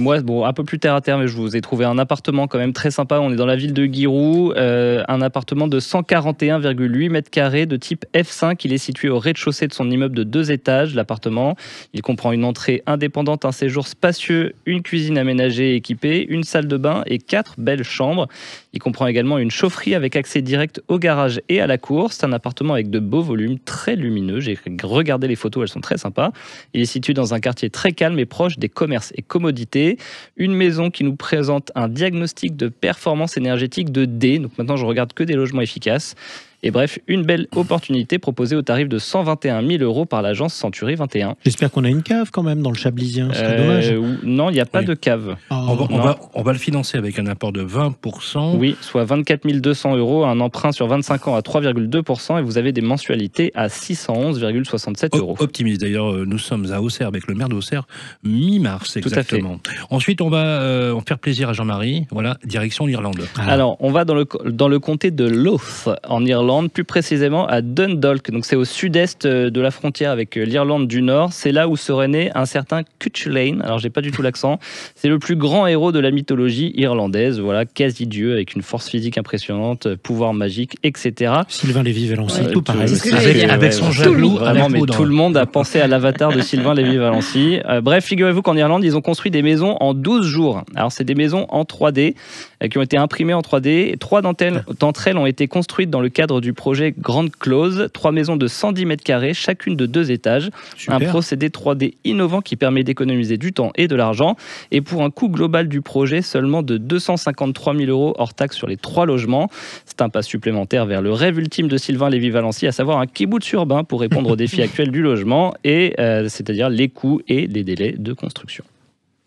Moi, bon, un peu plus terre à terre, mais je vous ai trouvé un appartement quand même très sympa. On est dans la ville de Guiroux, un appartement de 141,8 mètres carrés de type F5. Il est situé au rez-de-chaussée de son immeuble de 2 étages, l'appartement. Il comprend une entrée indépendante, un séjour spacieux, une cuisine aménagée et équipée, une salle de bain et 4 belles chambres. Il comprend également une chaufferie avec accès direct au garage et à la cour. C'est un appartement avec de beaux volumes, très lumineux. J'ai regardé les photos, elles sont très sympas. Il est situé dans un quartier très calme et proche des commerces et commodités. Une maison qui nous présente un diagnostic de performance énergétique de D. Donc maintenant, je regarde que des logements efficaces. Et bref, une belle opportunité proposée au tarif de 121 000 € par l'agence Century 21. J'espère qu'on a une cave quand même dans le Chablisien, c'est dommage. Non, il n'y a pas de cave. On va le financer avec un apport de 20%. Oui, soit 24 200 €, un emprunt sur 25 ans à 3,2% et vous avez des mensualités à 611,67 €. Optimiste. D'ailleurs, nous sommes à Auxerre avec le maire d'Auxerre, mi-mars exactement. Tout à fait. Ensuite, on va faire plaisir à Jean-Marie. Voilà, direction l'Irlande. Alors, on va dans le comté de Louth, en Irlande, plus précisément à Dundalk. Donc, c'est au sud-est de la frontière avec l'Irlande du Nord. C'est là où serait né un certain Cuchulainn. Alors, j'ai pas du tout l'accent. C'est le plus grand héros de la mythologie irlandaise. Voilà, quasi-dieu avec une force physique impressionnante, pouvoir magique, etc. Sylvain Lévy-Valency, tout pareil. Avec son jaloux. Vraiment, mais tout le monde a pensé à l'avatar de Sylvain Lévy-Valency. Bref, figurez-vous qu'en Irlande, ils ont construit des maisons en 12 jours. Alors, c'est des maisons en 3D qui ont été imprimées en 3D. 3 d'entre elles ont été construites dans le cadre du projet Grande Close. 3 maisons de 110 mètres carrés, chacune de 2 étages. Super. Un procédé 3D innovant qui permet d'économiser du temps et de l'argent. Et pour un coût global du projet, seulement de 253 000 € hors taxe sur les 3 logements. C'est un pas supplémentaire vers le rêve ultime de Sylvain Lévy-Valency, à savoir un kibbutz urbain pour répondre aux défis actuels du logement, et c'est-à-dire les coûts et les délais de construction.